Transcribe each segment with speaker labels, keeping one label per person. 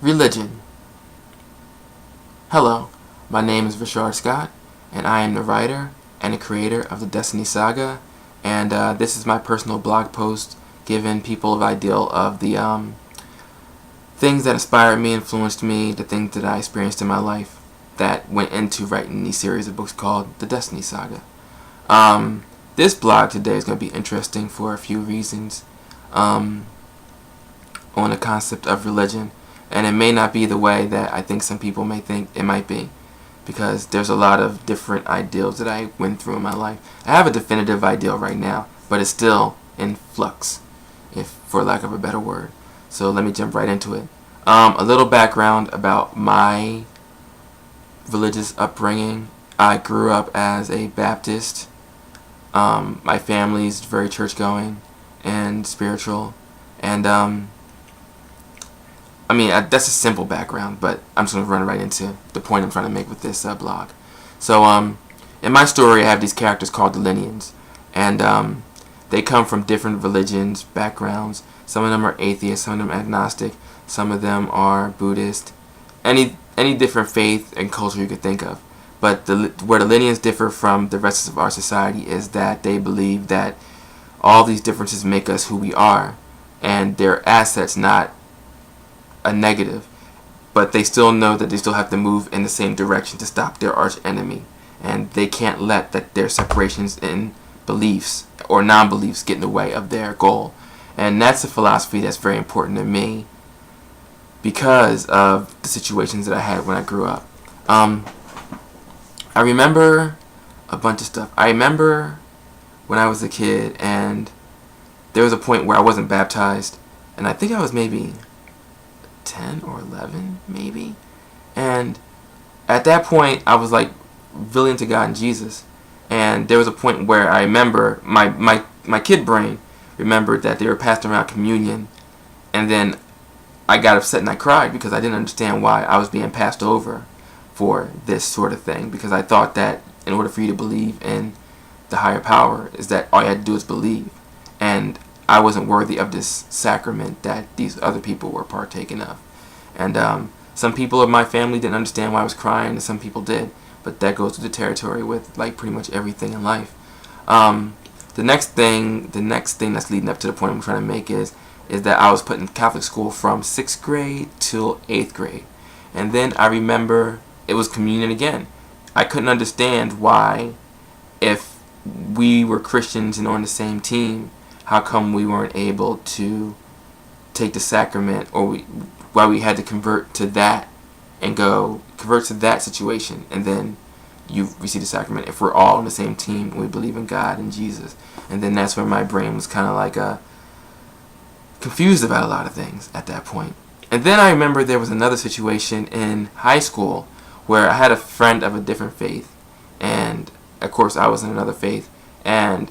Speaker 1: Religion. Hello, my name is Vishar Scott, and I am the writer and the creator of the Destiny Saga, and this is my personal blog post giving people an ideal of the things that inspired me, influenced me, the things that I experienced in my life that went into writing these series of books called the Destiny Saga. This blog today is going to be interesting for a few reasons on the concept of religion. And it may not be the way that I think some people may think it might be, because there's a lot of different ideals that I went through in my life. I have a definitive ideal right now, but it's still in flux, if for lack of a better word. So let me jump right into it. A little background about my religious upbringing. I grew up as a Baptist. My family's very church-going and spiritual, and that's a simple background, but I'm just going to run right into the point I'm trying to make with this blog. So, in my story, I have these characters called the Lineans, and they come from different religions, backgrounds. Some of them are atheists, some of them are agnostic, some of them are Buddhist, any different faith and culture you could think of. But where the Lineans differ from the rest of our society is that they believe that all these differences make us who we are, and they're assets, not a negative, but they still know that they still have to move in the same direction to stop their arch enemy, and they can't let that their separations in beliefs or non-beliefs get in the way of their goal. And that's a philosophy that's very important to me because of the situations that I had when I grew up. I remember a bunch of stuff. I remember when I was a kid, and there was a point where I wasn't baptized, and I think I was maybe 10 or 11 maybe, and at that point I was like really into God and Jesus, and there was a point where I remember my kid brain remembered that they were passing around communion, and then I got upset and I cried because I didn't understand why I was being passed over for this sort of thing, because I thought that in order for you to believe in the higher power is that all you had to do is believe, and I wasn't worthy of this sacrament that these other people were partaking of. And some people of my family didn't understand why I was crying, and some people did. But that goes with the territory with like pretty much everything in life. The next thing that's leading up to the point I'm trying to make is that I was put in Catholic school from 6th grade till 8th grade. And then I remember it was communion again. I couldn't understand why, if we were Christians and on the same team, how come we weren't able to take the sacrament, or why we had to convert to that and convert to that situation, and then you receive the sacrament if we're all on the same team and we believe in God and Jesus. And then that's where my brain was kind of like confused about a lot of things at that point. And then I remember there was another situation in high school where I had a friend of a different faith, and of course I was in another faith, and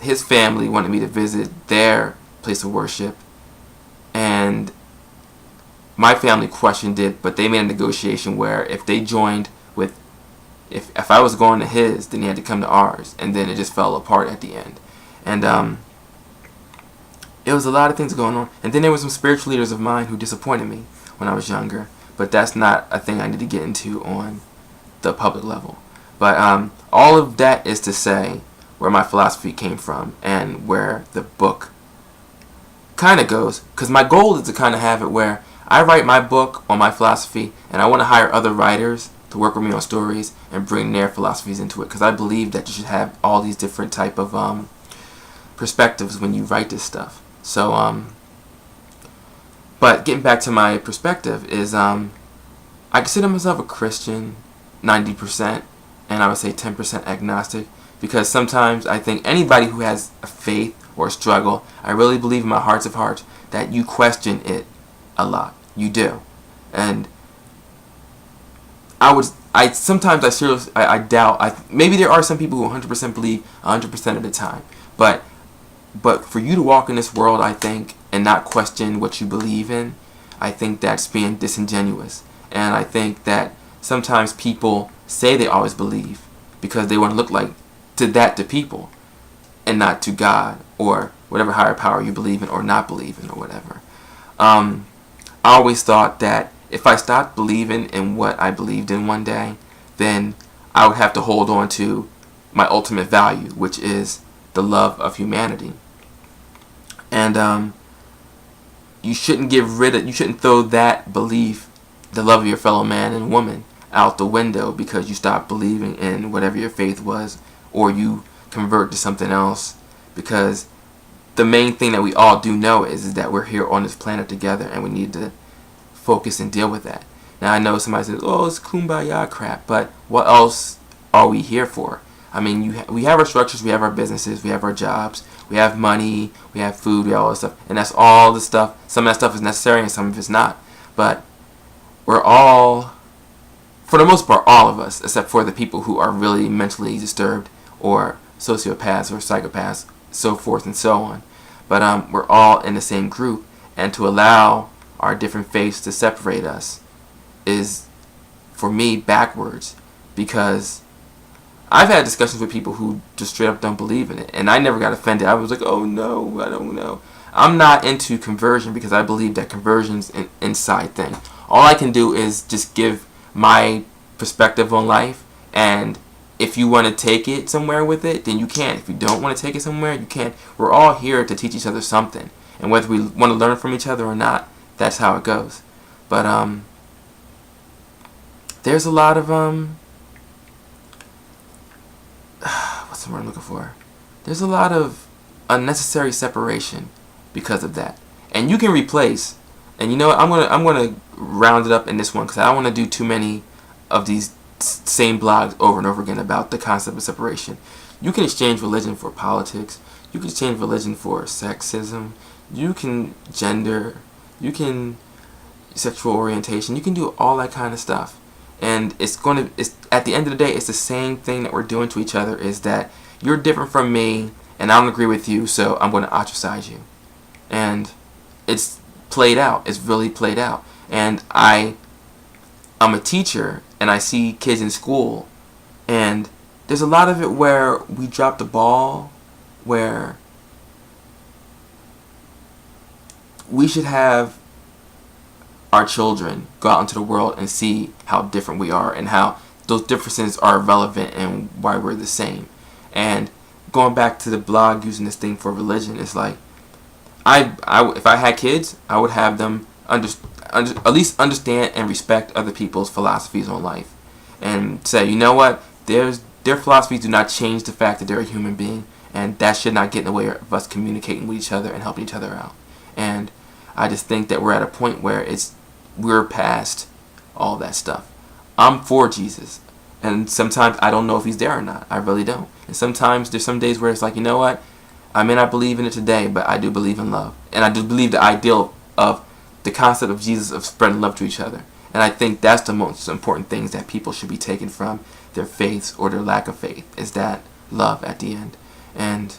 Speaker 1: his family wanted me to visit their place of worship, and my family questioned it, but they made a negotiation where if they joined with, if I was going to his, then he had to come to ours, and then it just fell apart at the end. And it was a lot of things going on. And then there were some spiritual leaders of mine who disappointed me when I was younger, but that's not a thing I need to get into on the public level. But all of that is to say where my philosophy came from and where the book kind of goes, because my goal is to kind of have it where I write my book on my philosophy, and I want to hire other writers to work with me on stories and bring their philosophies into it, because I believe that you should have all these different type of perspectives when you write this stuff. So but getting back to my perspective is I consider myself a Christian 90%, and I would say 10% agnostic, because sometimes I think anybody who has a faith or a struggle, I really believe in my hearts of hearts that you question it a lot. You do. And sometimes I doubt, maybe there are some people who 100% believe 100% of the time, but for you to walk in this world, I think, and not question what you believe in, I think that's being disingenuous. And I think that sometimes people say they always believe because they want to look like to people and not to God or whatever higher power you believe in or not believe in or whatever. I always thought that if I stopped believing in what I believed in one day, then I would have to hold on to my ultimate value, which is the love of humanity. And you shouldn't you shouldn't throw that belief, the love of your fellow man and woman, out the window because you stopped believing in whatever your faith was, or you convert to something else. Because the main thing that we all do know is that we're here on this planet together, and we need to focus and deal with that. Now I know somebody says, "Oh, it's kumbaya crap," but what else are we here for? I mean, we have our structures, we have our businesses, we have our jobs, we have money, we have food, we have all this stuff, and that's all the stuff. Some of that stuff is necessary, and some of it's not. But we're all, for the most part, all of us, except for the people who are really mentally disturbed or sociopaths or psychopaths, so forth and so on. But we're all in the same group, and to allow our different faiths to separate us is, for me, backwards. Because I've had discussions with people who just straight up don't believe in it, and I never got offended. I was like, oh no, I don't know. I'm not into conversion because I believe that conversion's an inside thing. All I can do is just give my perspective on life, and if you want to take it somewhere with it, then you can. If you don't want to take it somewhere, you can't. We're all here to teach each other something, and whether we want to learn from each other or not, that's how it goes. But there's a lot of what's the word I'm looking for? There's a lot of unnecessary separation because of that, and you can replace. And you know what? I'm gonna round it up in this one because I don't want to do too many of these same blogs over and over again about the concept of separation. You can exchange religion for politics. You can exchange religion for sexism. You can gender. You can sexual orientation. You can do all that kind of stuff. And it's at the end of the day, it's the same thing that we're doing to each other. Is that you're different from me, and I don't agree with you, so I'm going to ostracize you. And it's played out. It's really played out. And I'm a teacher, and I see kids in school, and there's a lot of it where we drop the ball, where we should have our children go out into the world and see how different we are and how those differences are relevant and why we're the same. And going back to the blog, using this thing for religion, it's like if I had kids, I would have them at least understand and respect other people's philosophies on life, and say, you know what, their philosophies do not change the fact that they're a human being, and that should not get in the way of us communicating with each other and helping each other out. And I just think that we're at a point where we're past all that stuff. I'm for Jesus, and sometimes I don't know if he's there or not. I really don't. And sometimes there's some days where it's like, you know what, I may not believe in it today, but I do believe in love. And I do believe the ideal of the concept of Jesus of spreading love to each other. And I think that's the most important things that people should be taking from their faiths or their lack of faith, is that love at the end. And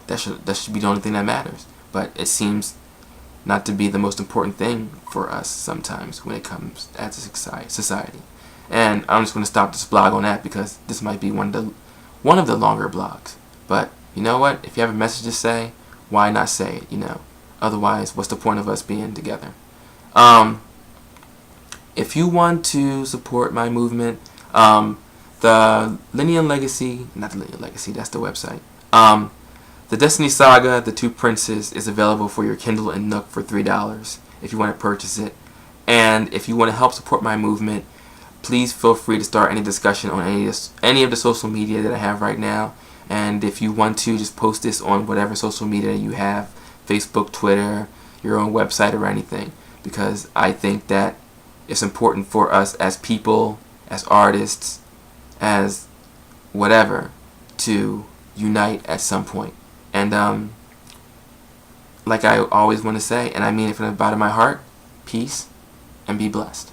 Speaker 1: that should be the only thing that matters. But it seems not to be the most important thing for us sometimes when it comes as a society. And I'm just going to stop this blog on that because this might be one of the longer blogs. But you know what? If you have a message to say, why not say it, you know? Otherwise, what's the point of us being together? If you want to support my movement, the Linear Legacy, not the Linear Legacy, that's the website. The Destiny Saga, The Two Princes, is available for your Kindle and Nook for $3 if you want to purchase it. And if you want to help support my movement, please feel free to start any discussion on any of the social media that I have right now. And if you want to, just post this on whatever social media you have, Facebook, Twitter, your own website, or anything. Because I think that it's important for us as people, as artists, as whatever, to unite at some point. And like I always want to say, and I mean it from the bottom of my heart, peace and be blessed.